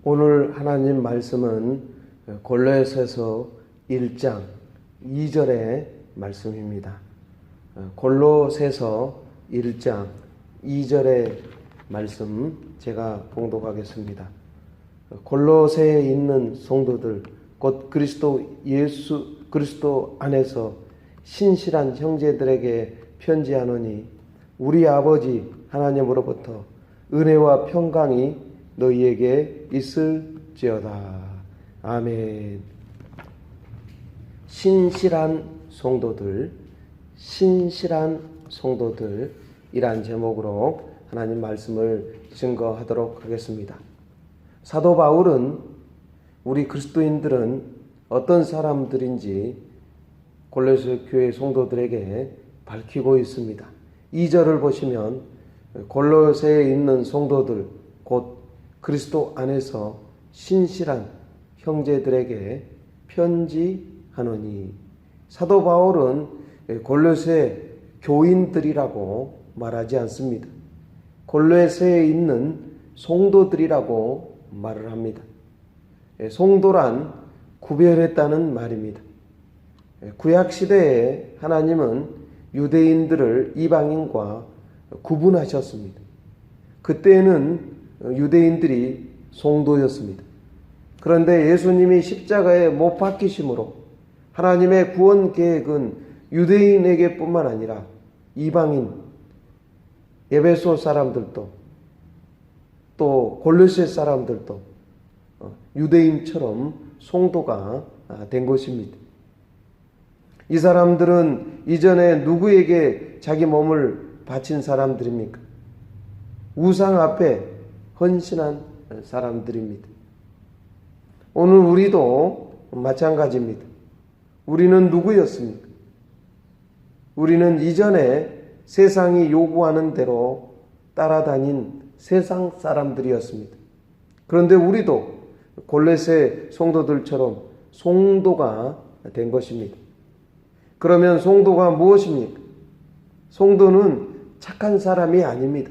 오늘 하나님 말씀은 골로새서 1장 2절의 말씀입니다. 골로새서 1장 2절의 말씀 제가 봉독하겠습니다. 골로새에 있는 성도들 곧 예수 그리스도 안에서 신실한 형제들에게 편지하노니 우리 아버지 하나님으로부터 은혜와 평강이 너희에게 있을지어다. 아멘. 신실한 성도들이란 제목으로 하나님 말씀을 증거하도록 하겠습니다. 사도 바울은 우리 그리스도인들은 어떤 사람들인지 골로새 교회 성도들에게 밝히고 있습니다. 2절을 보시면 골로새에 있는 성도들 곧 그리스도 안에서 신실한 형제들에게 편지하노니, 사도 바울은 골로새 교인들이라고 말하지 않습니다. 골로새에 있는 성도들이라고 말을 합니다. 성도란 구별했다는 말입니다. 구약시대에 하나님은 유대인들을 이방인과 구분하셨습니다. 그때는 유대인들이 성도였습니다. 그런데 예수님이 십자가에 못 박히심으로 하나님의 구원 계획은 유대인에게 뿐만 아니라 이방인, 에베소 사람들도 또 골로새 사람들도 유대인처럼 성도가 된 것입니다. 이 사람들은 이전에 누구에게 자기 몸을 바친 사람들입니까? 우상 앞에 헌신한 사람들입니다. 오늘 우리도 마찬가지입니다. 우리는 누구였습니까? 우리는 이전에 세상이 요구하는 대로 따라다닌 세상 사람들이었습니다. 그런데 우리도 골로새 성도들처럼 성도가 된 것입니다. 그러면 성도가 무엇입니까? 성도는 착한 사람이 아닙니다.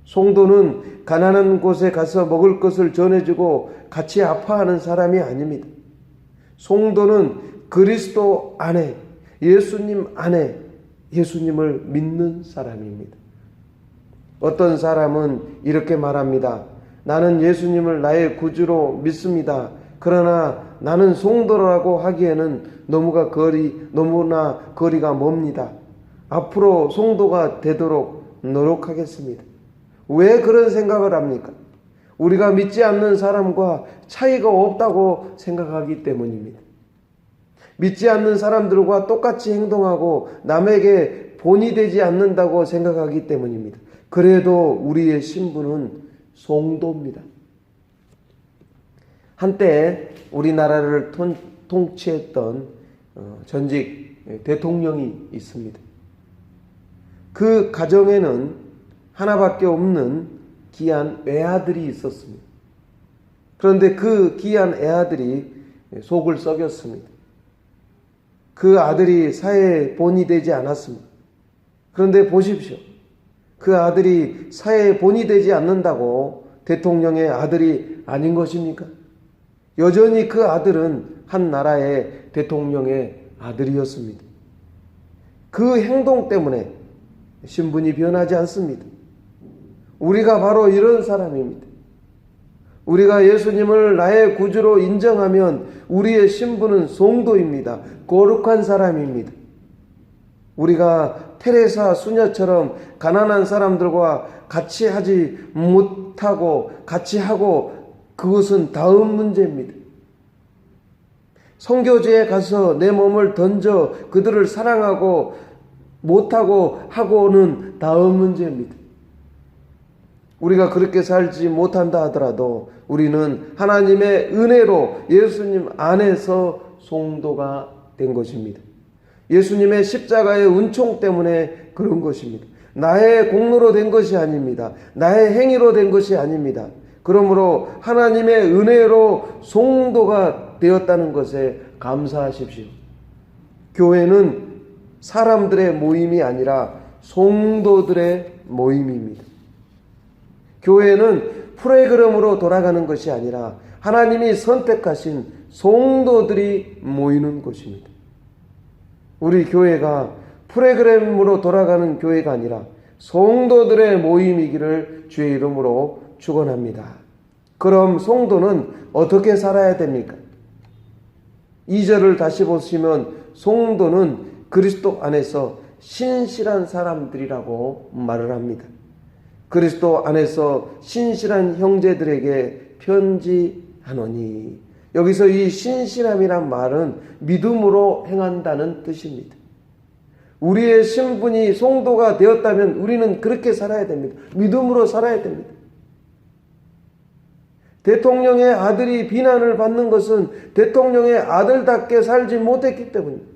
성도는 가난한 곳에 가서 먹을 것을 전해주고 같이 아파하는 사람이 아닙니다. 성도는 그리스도 안에, 예수님 안에 예수님을 믿는 사람입니다. 어떤 사람은 이렇게 말합니다. 나는 예수님을 나의 구주로 믿습니다. 그러나 나는 성도라고 하기에는 너무나 거리가 멉니다. 앞으로 성도가 되도록 노력하겠습니다. 왜 그런 생각을 합니까? 우리가 믿지 않는 사람과 차이가 없다고 생각하기 때문입니다. 믿지 않는 사람들과 똑같이 행동하고 남에게 본이 되지 않는다고 생각하기 때문입니다. 그래도 우리의 신분은 성도입니다. 한때 우리나라를 통치했던 전직 대통령이 있습니다. 그 가정에는 하나밖에 없는 귀한 외아들이 있었습니다. 그런데 그 귀한 애아들이 속을 썩였습니다. 그 아들이 사회에 본이 되지 않았습니다. 그런데 보십시오. 그 아들이 사회에 본이 되지 않는다고 대통령의 아들이 아닌 것입니까? 여전히 그 아들은 한 나라의 대통령의 아들이었습니다. 그 행동 때문에 신분이 변하지 않습니다. 우리가 바로 이런 사람입니다. 우리가 예수님을 나의 구주로 인정하면 우리의 신분은 성도입니다. 거룩한 사람입니다. 우리가 테레사 수녀처럼 가난한 사람들과 같이 하지 못하고 같이 하고 그것은 다음 문제입니다. 선교지에 가서 내 몸을 던져 그들을 사랑하고 못하고 하고는 다음 문제입니다. 우리가 그렇게 살지 못한다 하더라도 우리는 하나님의 은혜로 예수님 안에서 성도가 된 것입니다. 예수님의 십자가의 은총 때문에 그런 것입니다. 나의 공로로 된 것이 아닙니다. 나의 행위로 된 것이 아닙니다. 그러므로 하나님의 은혜로 성도가 되었다는 것에 감사하십시오. 교회는 사람들의 모임이 아니라 성도들의 모임입니다. 교회는 프로그램으로 돌아가는 것이 아니라 하나님이 선택하신 성도들이 모이는 곳입니다. 우리 교회가 프로그램으로 돌아가는 교회가 아니라 성도들의 모임이기를 주의 이름으로 축원합니다. 그럼 성도는 어떻게 살아야 됩니까? 2절을 다시 보시면 성도는 그리스도 안에서 신실한 사람들이라고 말을 합니다. 그리스도 안에서 신실한 형제들에게 편지하노니, 여기서 이 신실함이란 말은 믿음으로 행한다는 뜻입니다. 우리의 신분이 성도가 되었다면 우리는 그렇게 살아야 됩니다. 믿음으로 살아야 됩니다. 대통령의 아들이 비난을 받는 것은 대통령의 아들답게 살지 못했기 때문입니다.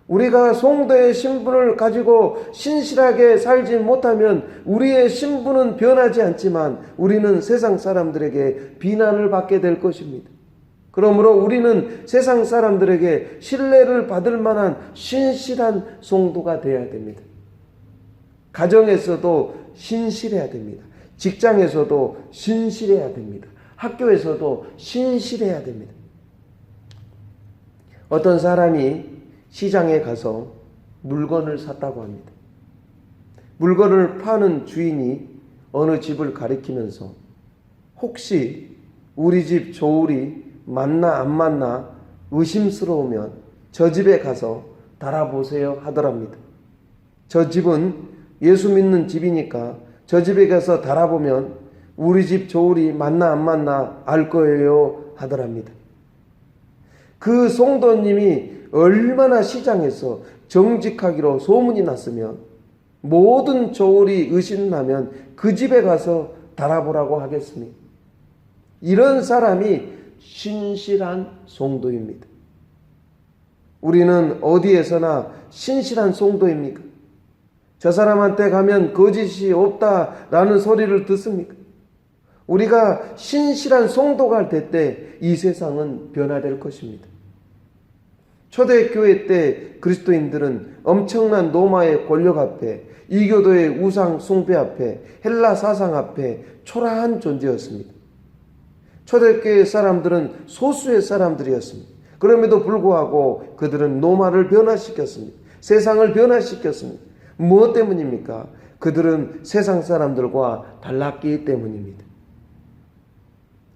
우리가 성도의 신분을 가지고 신실하게 살지 못하면 우리의 신분은 변하지 않지만 우리는 세상 사람들에게 비난을 받게 될 것입니다. 그러므로 우리는 세상 사람들에게 신뢰를 받을 만한 신실한 성도가 되어야 됩니다. 가정에서도 신실해야 됩니다. 직장에서도 신실해야 됩니다. 학교에서도 신실해야 됩니다. 어떤 사람이 시장에 가서 물건을 샀다고 합니다. 물건을 파는 주인이 어느 집을 가리키면서 혹시 우리 집 조울이 맞나 안 맞나 의심스러우면 저 집에 가서 달아보세요 하더랍니다. 저 집은 예수 믿는 집이니까 저 집에 가서 달아보면 우리 집 조울이 맞나 안 맞나 알 거예요 하더랍니다. 그 성도님이 얼마나 시장에서 정직하기로 소문이 났으면 모든 조울이 의심나면 그 집에 가서 달아보라고 하겠습니까? 이런 사람이 신실한 성도입니다. 우리는 어디에서나 신실한 성도입니까? 저 사람한테 가면 거짓이 없다라는 소리를 듣습니까? 우리가 신실한 성도가 될 때 이 세상은 변화될 것입니다. 초대교회 때 그리스도인들은 엄청난 로마의 권력 앞에, 이교도의 우상 숭배 앞에, 헬라 사상 앞에 초라한 존재였습니다. 초대교회 사람들은 소수의 사람들이었습니다. 그럼에도 불구하고 그들은 로마를 변화시켰습니다. 세상을 변화시켰습니다. 무엇 때문입니까? 그들은 세상 사람들과 달랐기 때문입니다.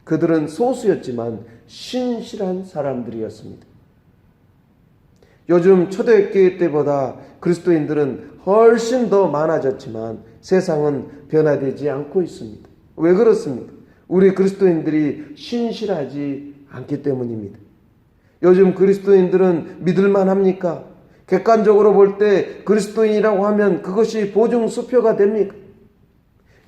그들은 소수였지만 신실한 사람들이었습니다. 요즘 초대교회 때보다 그리스도인들은 훨씬 더 많아졌지만 세상은 변화되지 않고 있습니다. 왜 그렇습니까? 우리 그리스도인들이 신실하지 않기 때문입니다. 요즘 그리스도인들은 믿을만 합니까? 객관적으로 볼 때 그리스도인이라고 하면 그것이 보증수표가 됩니까?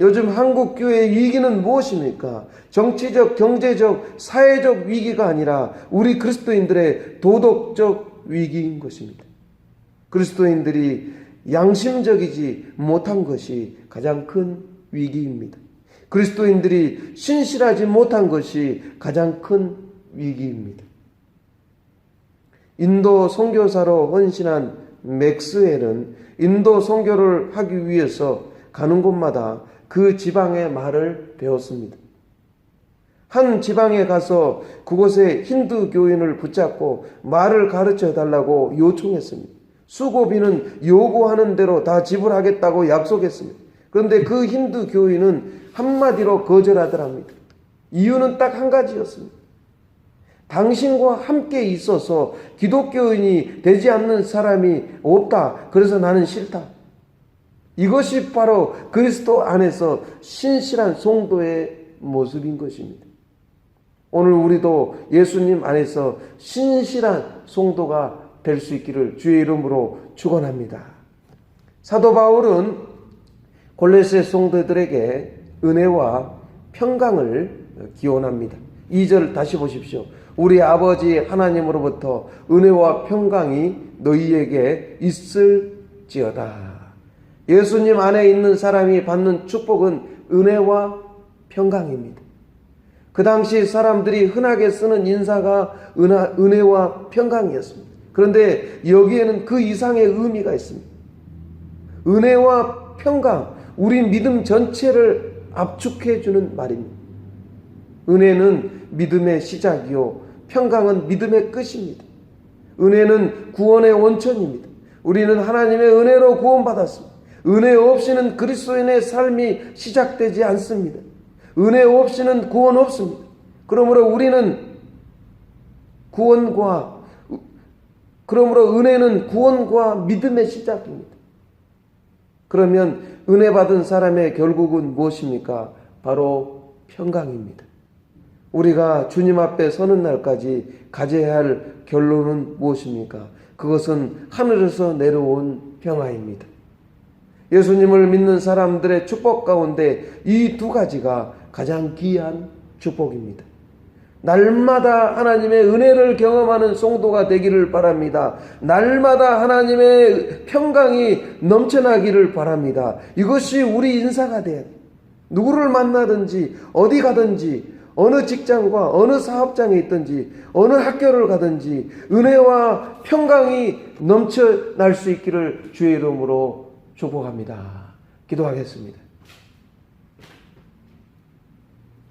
요즘 한국 교회의 위기는 무엇입니까? 정치적, 경제적, 사회적 위기가 아니라 우리 그리스도인들의 도덕적 위기인 것입니다. 그리스도인들이 양심적이지 못한 것이 가장 큰 위기입니다. 그리스도인들이 신실하지 못한 것이 가장 큰 위기입니다. 인도 선교사로 헌신한 맥스웰은 인도 선교를 하기 위해서 가는 곳마다 그 지방의 말을 배웠습니다. 한 지방에 가서 그곳의 힌두 교인을 붙잡고 말을 가르쳐 달라고 요청했습니다. 수고비는 요구하는 대로 다 지불하겠다고 약속했습니다. 그런데 그 힌두 교인은 한마디로 거절하더랍니다. 이유는 딱 한 가지였습니다. 당신과 함께 있어서 기독교인이 되지 않는 사람이 없다. 그래서 나는 싫다. 이것이 바로 그리스도 안에서 신실한 성도의 모습인 것입니다. 오늘 우리도 예수님 안에서 신실한 성도가 될 수 있기를 주의 이름으로 축원합니다. 사도 바울은 골로새 성도들에게 은혜와 평강을 기원합니다. 2절 다시 보십시오. 우리 아버지 하나님으로부터 은혜와 평강이 너희에게 있을지어다. 예수님 안에 있는 사람이 받는 축복은 은혜와 평강입니다. 그 당시 사람들이 흔하게 쓰는 인사가 은혜와 평강이었습니다. 그런데 여기에는 그 이상의 의미가 있습니다. 은혜와 평강, 우리 믿음 전체를 압축해 주는 말입니다. 은혜는 믿음의 시작이요 평강은 믿음의 끝입니다. 은혜는 구원의 원천입니다. 우리는 하나님의 은혜로 구원받았습니다. 은혜 없이는 그리스도인의 삶이 시작되지 않습니다. 은혜 없이는 구원 없습니다. 그러므로 은혜는 구원과 믿음의 시작입니다. 그러면 은혜 받은 사람의 결국은 무엇입니까? 바로 평강입니다. 우리가 주님 앞에 서는 날까지 가져야 할 결론은 무엇입니까? 그것은 하늘에서 내려온 평화입니다. 예수님을 믿는 사람들의 축복 가운데 이 두 가지가 가장 귀한 축복입니다. 날마다 하나님의 은혜를 경험하는 성도가 되기를 바랍니다. 날마다 하나님의 평강이 넘쳐나기를 바랍니다. 이것이 우리 인사가 돼야 돼요. 누구를 만나든지 어디 가든지 어느 직장과 어느 사업장에 있든지 어느 학교를 가든지 은혜와 평강이 넘쳐날 수 있기를 주의 이름으로 축복합니다. 기도하겠습니다.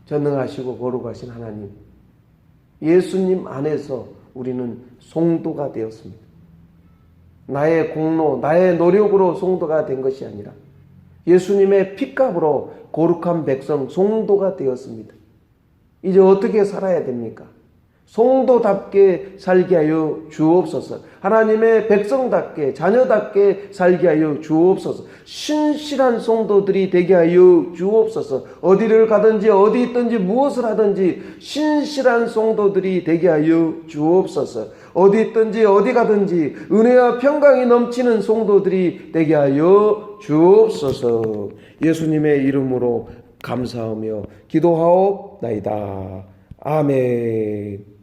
전능하시고 거룩하신 하나님, 예수님 안에서 우리는 성도가 되었습니다. 나의 공로, 나의 노력으로 성도가 된 것이 아니라 예수님의 핏값으로 거룩한 백성, 성도가 되었습니다. 이제 어떻게 살아야 됩니까? 성도답게 살게 하여 주옵소서. 하나님의 백성답게, 자녀답게 살게 하여 주옵소서. 신실한 성도들이 되게 하여 주옵소서. 어디를 가든지 어디 있든지 무엇을 하든지 신실한 성도들이 되게 하여 주옵소서. 어디 있든지 어디 가든지 은혜와 평강이 넘치는 성도들이 되게 하여 주옵소서. 예수님의 이름으로 감사하며 기도하옵나이다. 아멘.